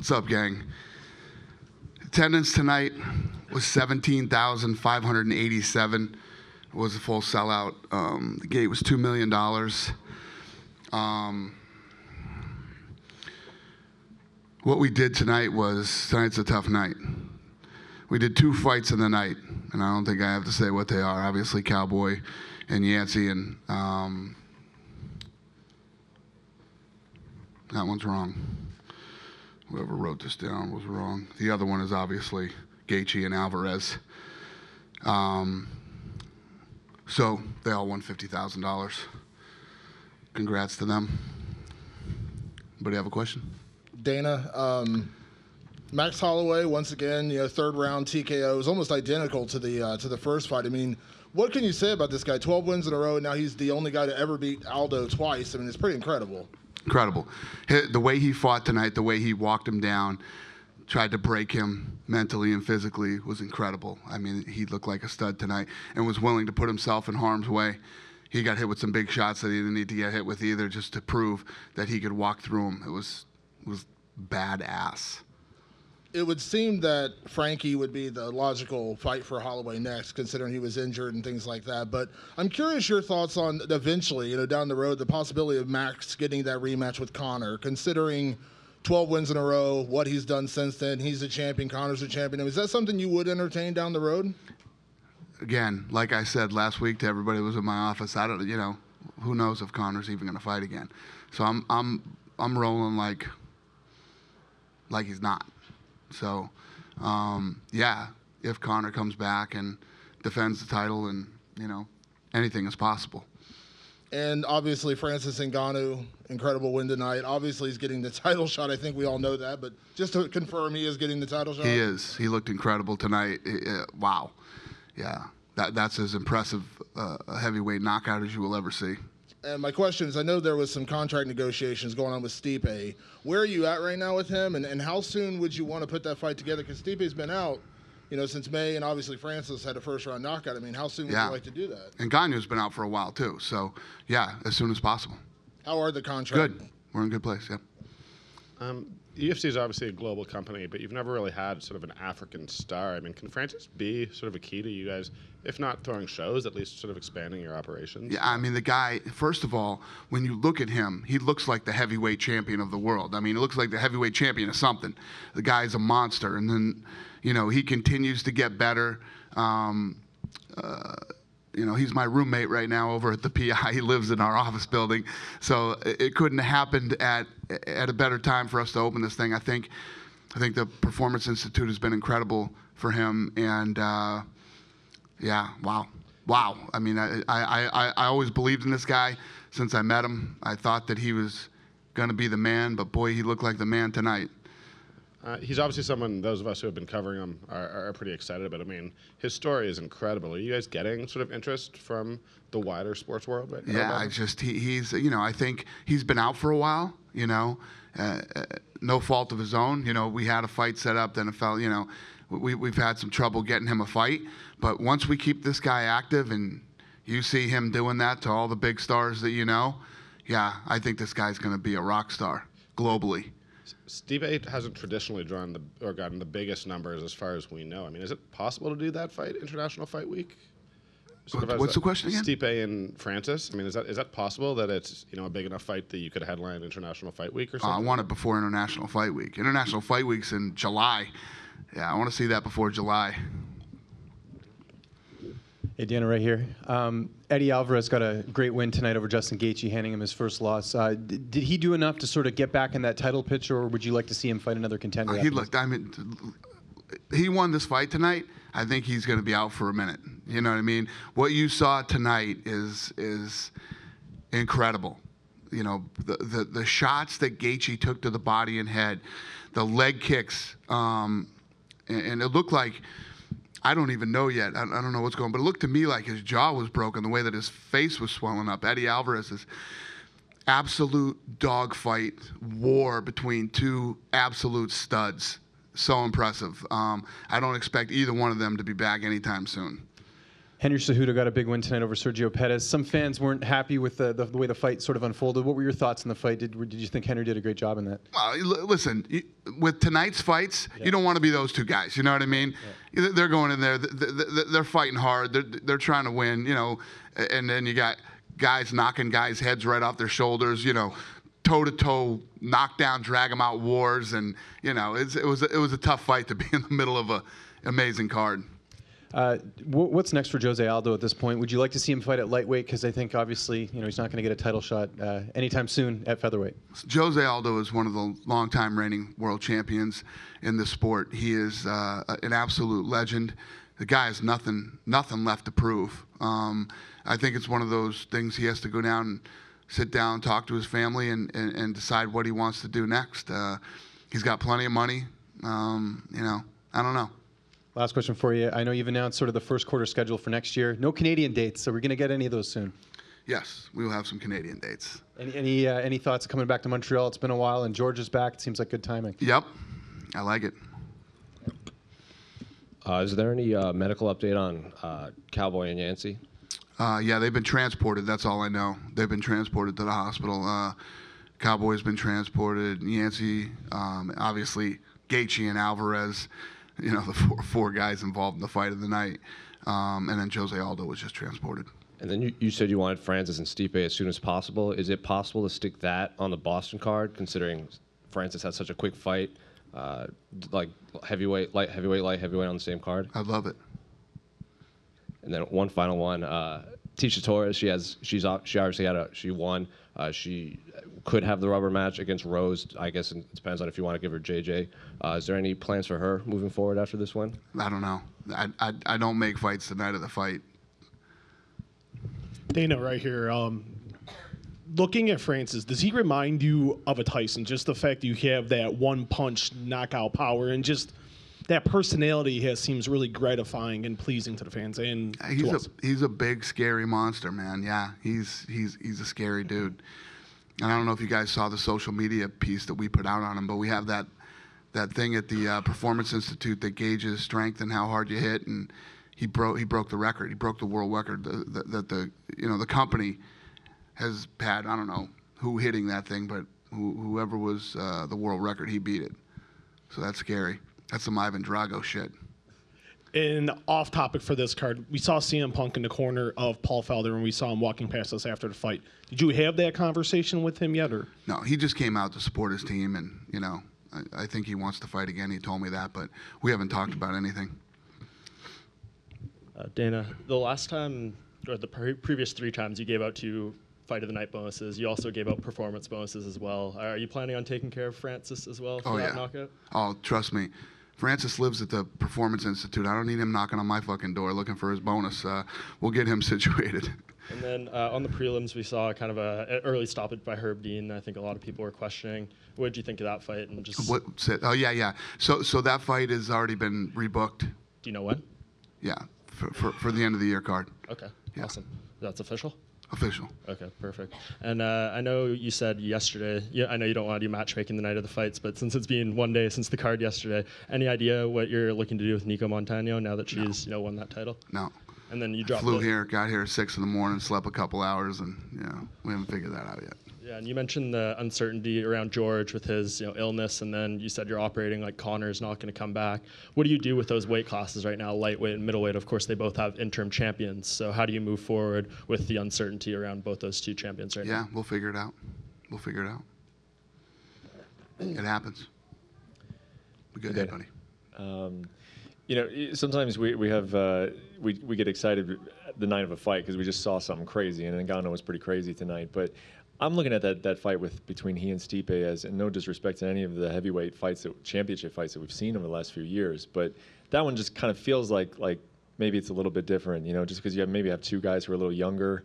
What's up, gang? Attendance tonight was 17,587. It was a full sellout. The gate was $2 million. What we did tonight's a tough night. We did 2 fights in the night, and I don't think I have to say what they are. Obviously, Cowboy and Yancey, and that one's wrong. Whoever wrote this down was wrong. The other one is obviously Gaethje and Alvarez. So they all won $50,000. Congrats to them. Anybody have a question? Dana, Max Holloway once again, 3rd round TKO is almost identical to the first fight. I mean, what can you say about this guy? 12 wins in a row, and now he's the only guy to ever beat Aldo twice. I mean, it's pretty incredible. Incredible. The way he fought tonight, the way he walked him down, tried to break him mentally and physically was incredible. I mean, he looked like a stud tonight and was willing to put himself in harm's way. He got hit with some big shots that he didn't need to get hit with either, just to prove that he could walk through them. It was badass. It would seem that Frankie would be the logical fight for Holloway next, considering he was injured and things like that. But I'm curious your thoughts on eventually, down the road, the possibility of Max getting that rematch with Conor, considering 12 wins in a row, what he's done since then. He's the champion, Conor's the champion. I mean, is that something you would entertain down the road? Again, like I said last week to everybody who was in my office, I don't, who knows if Conor's even going to fight again. So I'm rolling like he's not. So, yeah, if Conor comes back and defends the title, and anything is possible. And obviously, Francis Ngannou, incredible win tonight. Obviously, he's getting the title shot. I think we all know that. But just to confirm, he is getting the title shot? He is. He looked incredible tonight. Wow. Yeah. That's as impressive a heavyweight knockout as you will ever see. And my question is, I know there was some contract negotiations going on with Stipe. Where are you at right now with him? And how soon would you want to put that fight together? Because Stipe's been out since May, and obviously Francis had a first-round knockout. I mean, how soon would you like to do that? And Ngannou's been out for a while, too. So, yeah, as soon as possible. How are the contracts? Good. We're in a good place, yeah. UFC is obviously a global company, but you've never really had sort of an African star. I mean, can Francis be sort of a key to you guys, if not throwing shows, at least sort of expanding your operations? Yeah, I mean, the guy, first of all, when you look at him, he looks like the heavyweight champion of the world. I mean, he looks like the heavyweight champion of something. The guy's a monster. And then, he continues to get better. He's my roommate right now over at the PI. He lives in our office building. So it couldn't have happened at a better time for us to open this thing. I think the Performance Institute has been incredible for him. And, yeah, wow. I mean, I always believed in this guy since I met him. I thought that he was going to be the man, but, boy, he looked like the man tonight. He's obviously someone those of us who have been covering him are pretty excited about. I mean, his story is incredible. Are you guys getting sort of interest from the wider sports world right now? Yeah, he's I think he's been out for a while, no fault of his own. We had a fight set up, then it fell, we've had some trouble getting him a fight. But once we keep this guy active and you see him doing that to all the big stars that yeah, I think this guy's going to be a rock star globally. Stipe hasn't traditionally gotten the biggest numbers as far as we know. I mean, is it possible to do that fight, International Fight Week? What's the question again? Stipe and Francis. I mean, is that possible that it's a big enough fight that you could headline International Fight Week or something? I want it before International Fight Week. International Fight Week's in July. Yeah, I want to see that before July. Hey, Dana, right here. Eddie Alvarez got a great win tonight over Justin Gaethje, handing him his first loss. Did he do enough to sort of get back in that title picture, or would you like to see him fight another contender? He won this fight tonight. I think he's going to be out for a minute. You know what I mean? What you saw tonight is incredible. The shots that Gaethje took to the body and head, the leg kicks, and it looked like, I don't even know yet. I don't know what's going on, but it looked to me like his jaw was broken, the way that his face was swelling up. Eddie Alvarez's absolute dogfight war between two absolute studs. So impressive. I don't expect either one of them to be back anytime soon. Henry Cejudo got a big win tonight over Sergio Pettis. Some fans weren't happy with the way the fight sort of unfolded. What were your thoughts on the fight? Did you think Henry did a great job in that? Listen, with tonight's fights, you don't want to be those two guys. You know what I mean? Yeah. They're going in there. They're fighting hard. They're trying to win. You know, and then you got guys knocking guys' heads right off their shoulders. You know, toe-to-toe, knockdown, drag-them-out wars. And, you know, it was a tough fight to be in the middle of an amazing card. What's next for Jose Aldo at this point? Would you like to see him fight at lightweight? Because I think, obviously, you know, he's not going to get a title shot anytime soon at featherweight. Jose Aldo is one of the longtime reigning world champions in the sport. He is an absolute legend. The guy has nothing left to prove. I think it's one of those things he has to go down and sit down, talk to his family, and decide what he wants to do next. He's got plenty of money. You know, I don't know. Last question for you. I know you've announced sort of the first quarter schedule for next year. No Canadian dates, so we're going to get any of those soon. Yes, we will have some Canadian dates. Any thoughts coming back to Montreal? It's been a while, and George is back. It seems like good timing. Yep, I like it. Is there any medical update on Cowboy and Yancey? Yeah, they've been transported. That's all I know. They've been transported to the hospital. Cowboy's been transported. Yancey, obviously, Gaethje and Alvarez. You know, the four guys involved in the fight of the night. And then Jose Aldo was just transported. And then you said you wanted Francis and Stipe as soon as possible. Is it possible to stick that on the Boston card, considering Francis had such a quick fight? Like heavyweight, light heavyweight on the same card? I'd love it. And then one final one. Tisha Torres, she won. She could have the rubber match against Rose. I guess it depends on if you want to give her JJ. Is there any plans for her moving forward after this win? I don't know. I don't make fights the night of the fight. Dana, right here. Looking at Francis, does he remind you of a Tyson? Just the fact that you have that one-punch knockout power and just that personality he has seems really gratifying and pleasing to the fans and to us. He's a big, scary monster, man. Yeah, he's a scary dude. And I don't know if you guys saw the social media piece that we put out on him, but we have that thing at the Performance Institute that gauges strength and how hard you hit, and he broke the record. He broke the world record that the company has had. I don't know who hitting that thing, but whoever was the world record, he beat it. So that's scary. That's some Ivan Drago shit. And off topic for this card, we saw CM Punk in the corner of Paul Felder when we saw him walking past us after the fight. Did you have that conversation with him yet? Or? No, he just came out to support his team, and, you know, I think he wants to fight again. He told me that, but we haven't talked about anything. Dana, the last time, or the previous 3 times you gave out 2 fight of the night bonuses, you also gave out performance bonuses as well. Are you planning on taking care of Francis as well for that knockout? Oh, trust me. Francis lives at the Performance Institute. I don't need him knocking on my fucking door looking for his bonus. We'll get him situated. And then on the prelims, we saw kind of an early stoppage by Herb Dean. I think a lot of people were questioning. What did you think of that fight? And just Oh, yeah. So that fight has already been rebooked. Do you know when? Yeah, for the end of the year card. Okay, yeah. Awesome. That's official? Official. Okay, perfect. And I know you said yesterday, I know you don't want to do matchmaking the night of the fights, but since it's been 1 day since the card yesterday, any idea what you're looking to do with Nico Montano now that she's won that title? No. And then you dropped Flew here, got here at 6 in the morning, slept a couple hours, and we haven't figured that out yet. Yeah, and you mentioned the uncertainty around George with his illness, and then you said you're operating like Connor's not going to come back. What do you do with those weight classes right now, lightweight and middleweight? Of course, they both have interim champions. So how do you move forward with the uncertainty around both those 2 champions right now? Yeah, we'll figure it out. It happens. Be good, buddy. Sometimes we get excited the night of a fight because we just saw something crazy, and Ngannou was pretty crazy tonight. But I'm looking at that fight between he and Stipe as, and no disrespect to any of the heavyweight fights, championship fights that we've seen over the last few years, but that one just kind of feels like maybe it's a little bit different, just because you maybe have 2 guys who are a little younger.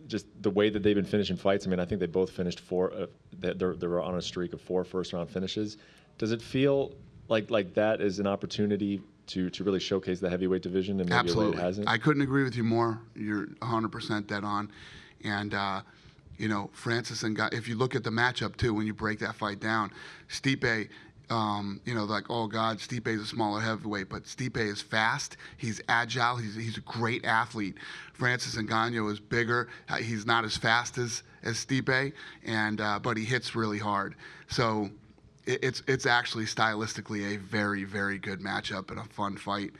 Just the way that they've been finishing fights. I mean, I think they both finished 4. They were on a streak of 4 first-round finishes. Does it feel like that is an opportunity to really showcase the heavyweight division, and maybe Absolutely. It hasn't? I couldn't agree with you more. You're 100% dead on. And, Francis and if you look at the matchup, too, when you break that fight down, Stipe, like, oh God, Stipe's a smaller heavyweight, but Stipe is fast. He's agile. He's a great athlete. Francis Ngannou is bigger. He's not as fast as Stipe, but he hits really hard. So it's actually stylistically a very, very good matchup and a fun fight.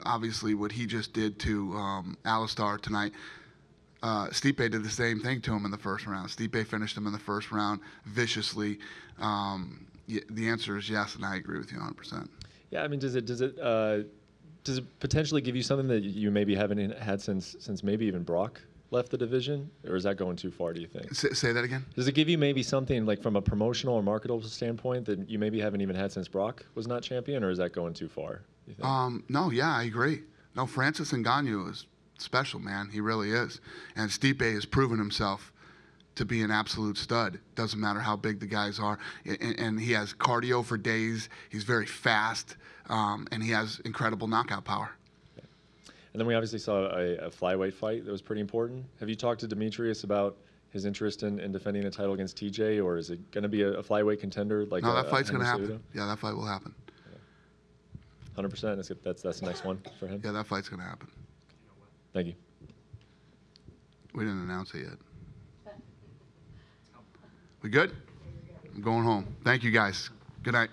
Obviously what he just did to Alistar tonight. Stipe did the same thing to him in the first round. Stipe finished him in the first round viciously. The answer is yes, and I agree with you 100%. Yeah, I mean, does it potentially give you something that you maybe haven't had since maybe even Brock left the division, or is that going too far, do you think? Say that again? Does it give you maybe something like from a promotional or marketable standpoint that you maybe haven't even had since Brock was not champion, or is that going too far, do you think? No, yeah, I agree. No, Francis Ngannou is special, man. He really is. And Stipe has proven himself to be an absolute stud. Doesn't matter how big the guys are. And he has cardio for days. He's very fast, and he has incredible knockout power. And then we obviously saw a flyweight fight that was pretty important. Have you talked to Demetrious about his interest in defending a title against TJ, or is it going to be a flyweight contender? Like no, that fight's going to Henry happen. Cejudo? Yeah, that fight will happen. 100%. That's the next one for him? Yeah, that fight's going to happen. Thank you. We didn't announce it yet. We good? I'm going home. Thank you, guys. Good night.